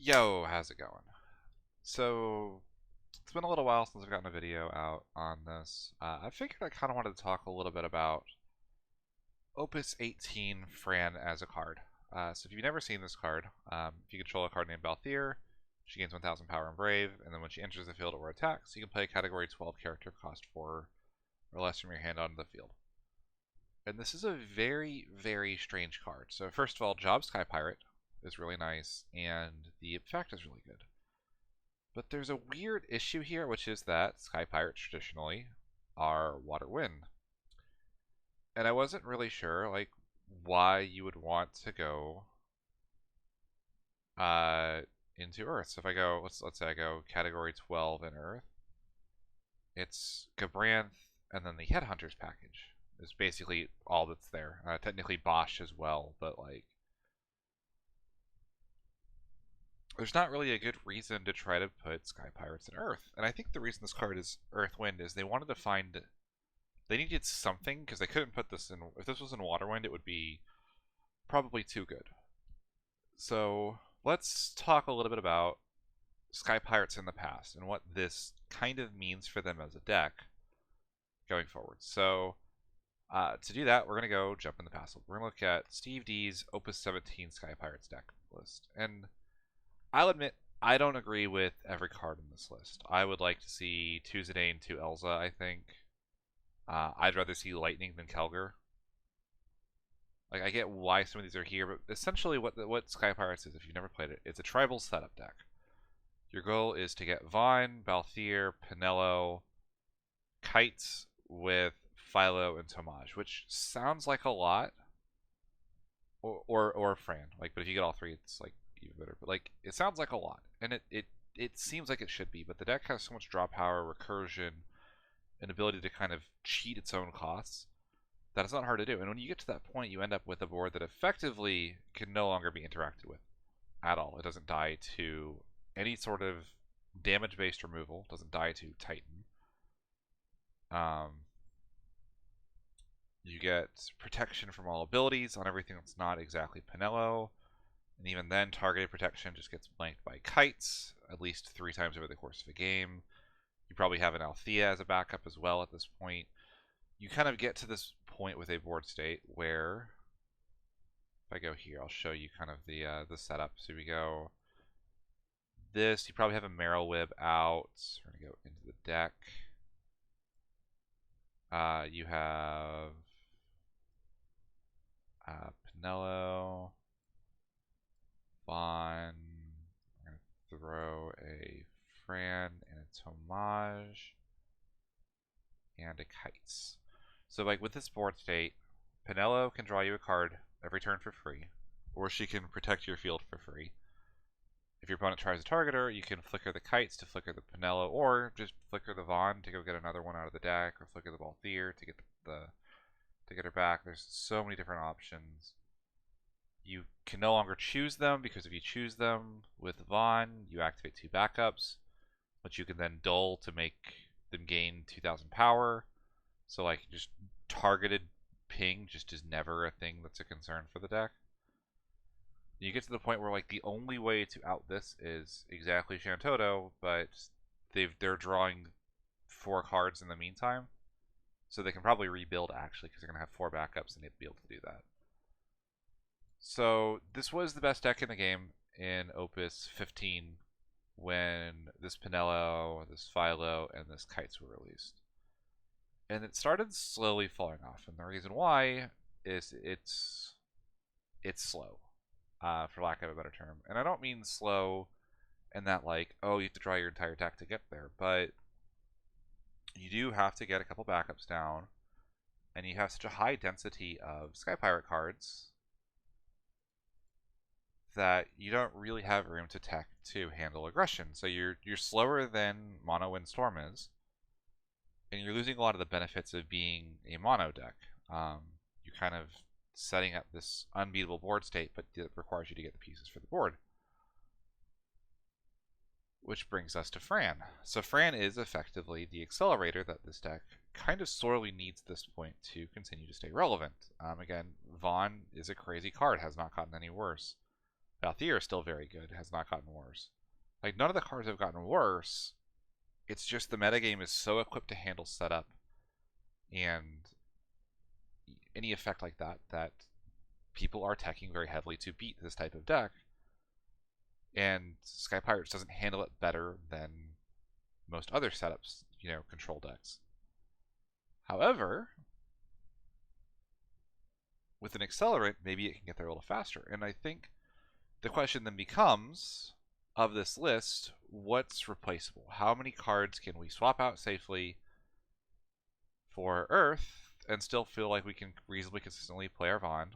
Yo, how's it going? So, it's been a little while since I've gotten a video out on this. I figured I kind of wanted to talk a little bit about Opus 18 Fran as a card. So if you've never seen this card, if you control a card named Balthier, she gains 1000 power and Brave, and then when she enters the field or attacks, you can play a category 12 character, cost 4 or less from your hand onto the field. And this is a very, very strange card. So first of all, Job Sky Pirate is really nice, and the effect is really good. But there's a weird issue here, which is that Sky Pirates traditionally are water wind. And I wasn't really sure like why you would want to go into Earth. So if I go, let's say I go category 12 in Earth, it's Gabranth and then the Headhunters package is basically all that's there. Technically Bosch as well, but like there's not really a good reason to try to put Sky Pirates in Earth. And I think the reason this card is Earthwind is they wanted to find, they needed something because they couldn't put this in. If this was in Waterwind, it would be probably too good. So let's talk a little bit about Sky Pirates in the past and what this kind of means for them as a deck going forward. So to do that, we're going to go jump in the past. We're going to look at Steve D's Opus 17 Sky Pirates deck list. And I'll admit, I don't agree with every card in this list. I would like to see 2 Zidane, 2 Elza, I think. I'd rather see Lightning than Kelger. Like, I get why some of these are here, but essentially what Sky Pirates is, if you've never played it, it's a tribal setup deck. Your goal is to get Vaan, Balthier, Pinello, Kites with Philo and Tomage, which sounds like a lot. Or Fran. Like, but if you get all 3, it's like even better. But like, it sounds like a lot, and it seems like it should be. But the deck has so much draw power, recursion, an ability to kind of cheat its own costs that it's not hard to do. And when you get to that point, you end up with a board that effectively can no longer be interacted with at all. It doesn't die to any sort of damage-based removal. It doesn't die to Titan. You get protection from all abilities on everything that's not exactly Pinello. And even then, targeted protection just gets blanked by Kites at least 3 times over the course of a game. You probably have an Althea as a backup as well at this point. You kind of get to this point with a board state where, if I go here, I'll show you kind of the setup. So we go this. You probably have a Marrowweb out. We're gonna go into the deck. You have Pinello, Vaan. I'm going to throw a Fran and a Tomage and a Kites. So like with this board state, Pinello can draw you a card every turn for free, or she can protect your field for free. If your opponent tries to target her, you can flicker the Kites to flicker the Pinello, or just flicker the Vaan to go get another one out of the deck, or flicker the Balthier to get to get her back. There's so many different options. You can no longer choose them, because if you choose them with Vaan, you activate 2 backups, which you can then dull to make them gain 2000 power. So like just targeted ping just is never a thing that's a concern for the deck. You get to the point where like the only way to out this is exactly Shantoto, but they're drawing 4 cards in the meantime. So they can probably rebuild actually, because they're going to have 4 backups and they'd be able to do that. So this was the best deck in the game in Opus 15 when this Pinello, this Philo, and this Kites were released. And it started slowly falling off, and the reason why is it's slow, for lack of a better term. And I don't mean slow in that like, oh, you have to draw your entire deck to get there, but you do have to get a couple backups down, and you have such a high density of Sky Pirate cards that you don't really have room to tech to handle aggression. So you're slower than Mono Windstorm is, and you're losing a lot of the benefits of being a mono deck. You're kind of setting up this unbeatable board state, but it requires you to get the pieces for the board. Which brings us to Fran. So Fran is effectively the accelerator that this deck kind of sorely needs at this point to continue to stay relevant. Again, Vaan is a crazy card, has not gotten any worse. Althea is still very good. It has not gotten worse. Like, none of the cards have gotten worse. It's just the metagame is so equipped to handle setup and any effect like that that people are teching very heavily to beat this type of deck. And Sky Pirates doesn't handle it better than most other setups, control decks. However, with an accelerant, maybe it can get there a little faster. And I think the question then becomes, of this list, what's replaceable? How many cards can we swap out safely for Earth and still feel like we can reasonably consistently play our Vaan,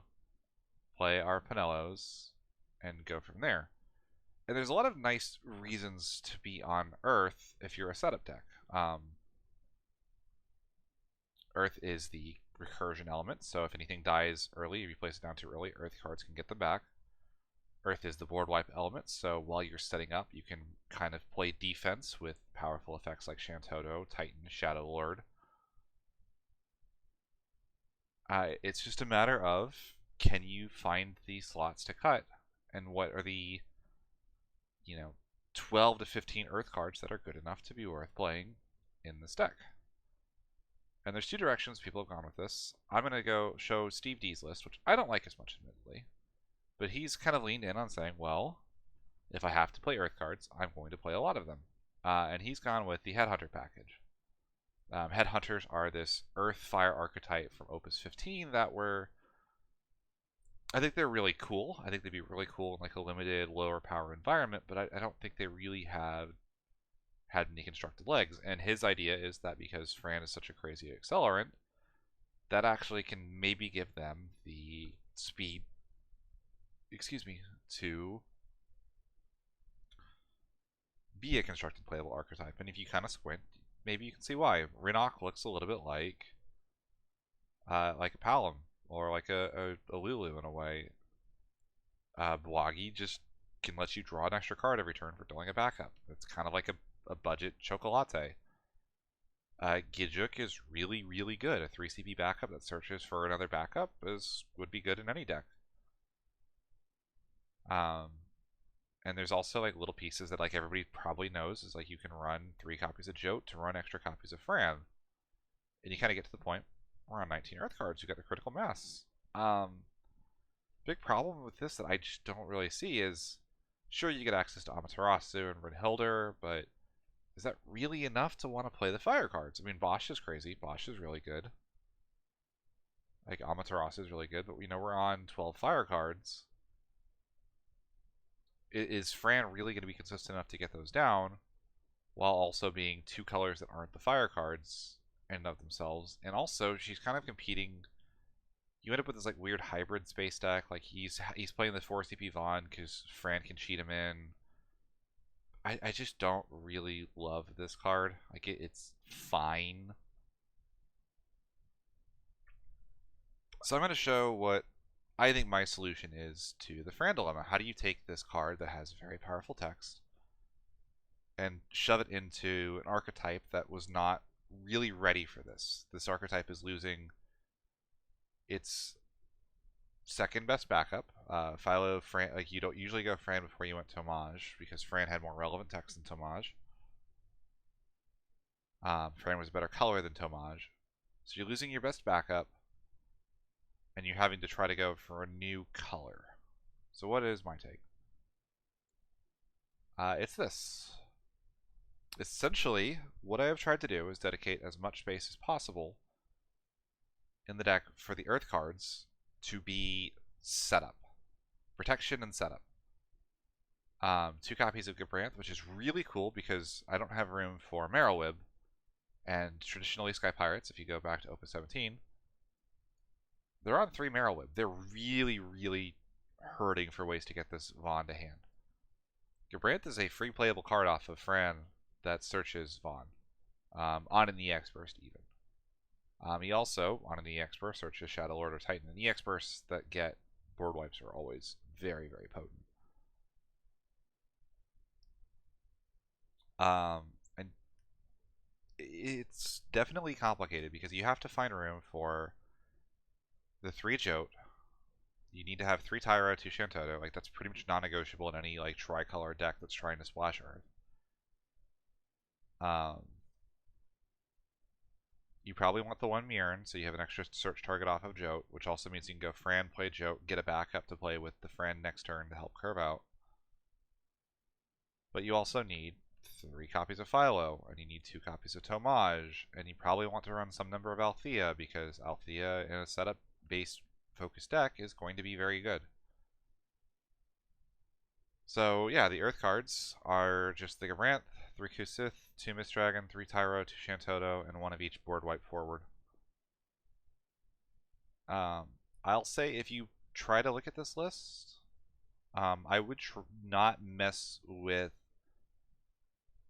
play our Pinellos, and go from there? And there's a lot of nice reasons to be on Earth if you're a setup deck. Earth is the recursion element, so if anything dies early, if you place it down too early, Earth cards can get them back. Earth is the board wipe element, so while you're setting up, you can kind of play defense with powerful effects like Shantoto, Titan, Shadow Lord. It's just a matter of, can you find the slots to cut, and what are the 12 to 15 Earth cards that are good enough to be worth playing in this deck. And there's two directions people have gone with this. I'm going to go show Steve D's list, which I don't like as much, admittedly. But he's kind of leaned in on saying, well, if I have to play Earth cards, I'm going to play a lot of them. And he's gone with the Headhunter package. Headhunters are this Earth-Fire archetype from Opus 15 that I think they're really cool. I think they'd be really cool in like a limited, lower power environment, but I don't think they really have had any constructed legs. And his idea is that because Fran is such a crazy accelerant, that actually can maybe give them the speed, to be a constructed playable archetype. And if you kind of squint, maybe you can see why. Rinok looks a little bit like a Palom, or like a Lulu in a way. Bwagi just can let you draw an extra card every turn for dealing a backup. It's kind of like a budget Chocolate. Gijuk is really, really good. A 3 CP backup that searches for another backup would be good in any deck. And there's also like little pieces that like everybody probably knows is like you can run 3 copies of Jote to run extra copies of Fran. And you kind of get to the point, we're on 19 Earth cards, you got the critical mass. Big problem with this that I just don't really see is, sure, you get access to Amaterasu and Brynhildr, but is that really enough to want to play the fire cards? I mean, Bosch is crazy. Bosch is really good. Like, Amaterasu is really good, but we know we're on 12 fire cards. Is Fran really going to be consistent enough to get those down while also being 2 colors that aren't the fire cards in and of themselves? And also, she's kind of competing. You end up with this like weird hybrid space deck. Like he's playing the 4 CP Vaan because Fran can cheat him in. I just don't really love this card. Like it's fine. So I'm going to show what I think my solution is to the Fran dilemma. How do you take this card that has very powerful text and shove it into an archetype that was not really ready for this? This archetype is losing its second best backup. Philo, Fran, like you don't usually go Fran before you went to Homage because Fran had more relevant text than Tomage. Fran was a better color than Tomage. So you're losing your best backup and you're having to try to go for a new color. So what is my take? It's this. Essentially, what I have tried to do is dedicate as much space as possible in the deck for the Earth cards to be setup. Protection and setup. 2 copies of Gibranth, which is really cool because I don't have room for Marrowweb. And traditionally Sky Pirates, if you go back to Opus 17, they're on 3 Marrowweb. They're really, really hurting for ways to get this Vaan to hand. Gibranth is a free playable card off of Fran that searches Vaan. On an EX burst even. He also, on an EX burst, searches Shadow Lord or Titan. And EX bursts that get board wipes are always very, very potent. And it's definitely complicated because you have to find room for the 3 Jote. You need to have 3 Tyro, 2 Shantoto. Like, that's pretty much non-negotiable in any, like, tricolor deck that's trying to splash Earth. You probably want the 1 Mirren, so you have an extra search target off of Jote, which also means you can go Fran, play Jote, get a backup to play with the Fran next turn to help curve out. But you also need 3 copies of Philo, and you need 2 copies of Tomage, and you probably want to run some number of Althea, because Althea in a setup-based focused deck is going to be very good. So yeah, the Earth cards are just the Gabranth, 3 Kusith, 2 Mist Dragon, 3 Tyro, 2 Shantoto, and 1 of each board wipe forward. I'll say if you try to look at this list, I would not mess with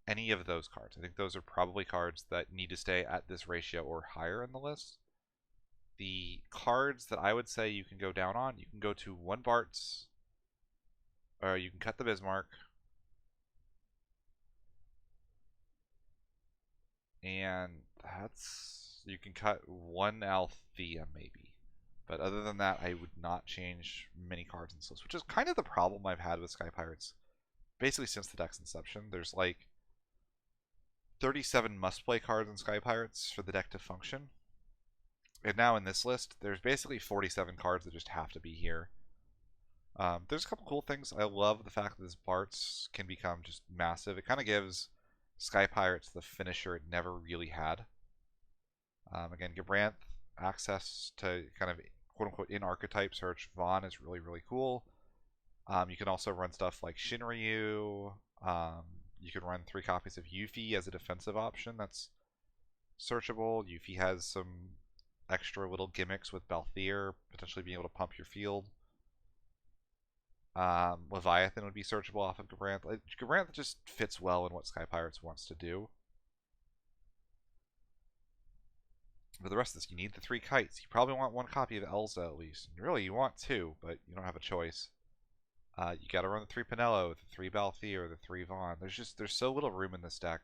any of those cards. I think those are probably cards that need to stay at this ratio or higher in the list. The cards that I would say you can go down on, you can go to 1 Bartz, or you can cut the Bismarck, and you can cut 1 Althea maybe. But other than that, I would not change many cards in this list, which is kind of the problem I've had with Sky Pirates basically since the deck's inception. There's like 37 must-play cards in Sky Pirates for the deck to function. And now in this list, there's basically 47 cards that just have to be here. There's a couple cool things. I love the fact that this Bartz can become just massive. It kind of gives Sky Pirates the finisher it never really had. Again, Gabranth, access to kind of quote-unquote in-archetype search Vaan is really, really cool. You can also run stuff like Shinryu. You can run 3 copies of Yuffie as a defensive option that's searchable. Yuffie has some extra little gimmicks with Balthier, potentially being able to pump your field. Leviathan would be searchable off of Gabranth. Gabranth just fits well in what Sky Pirates wants to do. For the rest of this, you need the 3 kites. You probably want 1 copy of Elza at least. Really, you want 2, but you don't have a choice. You gotta run the 3 Pinello, the 3 Balthier, the 3 Vaan. There's so little room in this deck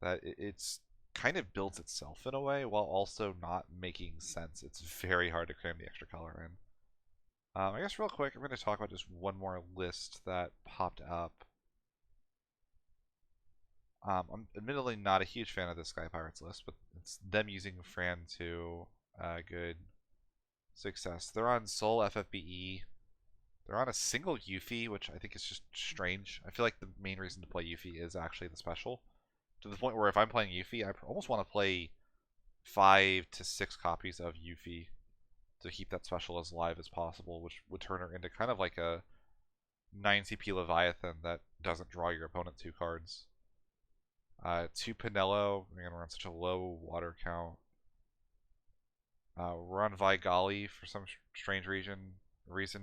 that it's kind of builds itself in a way while also not making sense. It's very hard to cram the extra color in. I guess real quick, I'm going to talk about just one more list that popped up. I'm admittedly not a huge fan of the Sky Pirates list, but it's them using Fran to good success. They're on Soul FFBE. They're on a single Yuffie, which I think is just strange. I feel like the main reason to play Yuffie is actually the special. To the point where if I'm playing Yuffie, I almost want to play 5 to 6 copies of Yuffie to keep that special as live as possible, which would turn her into kind of like a 9 CP Leviathan that doesn't draw your opponent 2 cards. 2 Pinello, we're going to run such a low water count. We're on Vigali for some strange reason,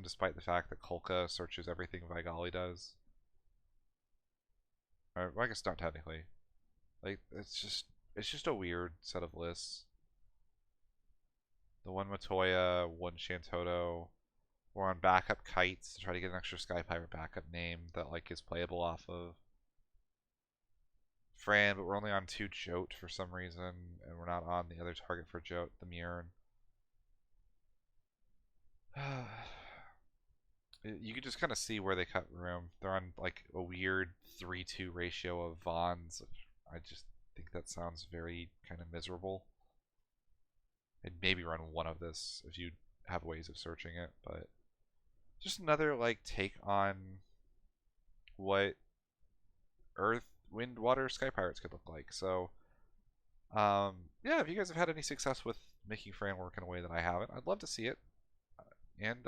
despite the fact that Kolka searches everything Vigali does. Well, I guess not technically. Like, it's just a weird set of lists. The 1 Matoya, 1 Shantoto. We're on backup kites to try to get an extra Sky Pirate backup name that like is playable off of Fran, but we're only on 2 Jote for some reason, and we're not on the other target for Jote, the Mirren. You can just kind of see where they cut room. They're on like a weird 3-2 ratio of Vaans. I just think that sounds very kind of miserable. I'd maybe run 1 of this if you have ways of searching it, but just another like take on what Earth, Wind, Water, Sky Pirates could look like. So yeah, if you guys have had any success with making Fran work in a way that I haven't, I'd love to see it. And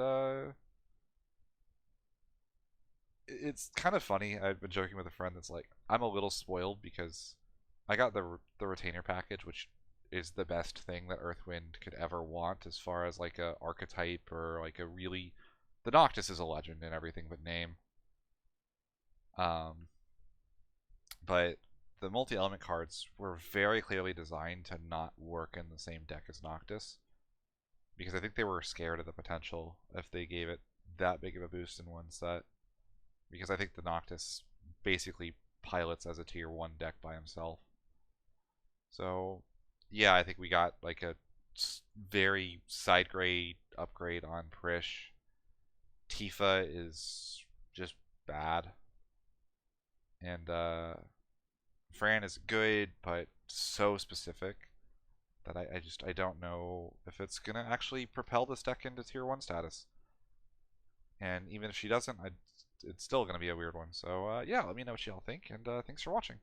it's kind of funny. I've been joking with a friend that's like, I'm a little spoiled because I got the retainer package, which is the best thing that Earthwind could ever want as far as like a archetype or like a really... The Noctis is a legend in everything but name. But the multi-element cards were very clearly designed to not work in the same deck as Noctis, because I think they were scared of the potential if they gave it that big of a boost in one set, because I think the Noctis basically pilots as a tier 1 deck by himself. So yeah, I think we got like a very side grade upgrade on Prish. Tifa is just bad. And Fran is good, but so specific that I don't know if it's gonna actually propel this deck into tier 1 status. And even if she doesn't, it's still gonna be a weird one. So yeah, let me know what y'all think, and thanks for watching.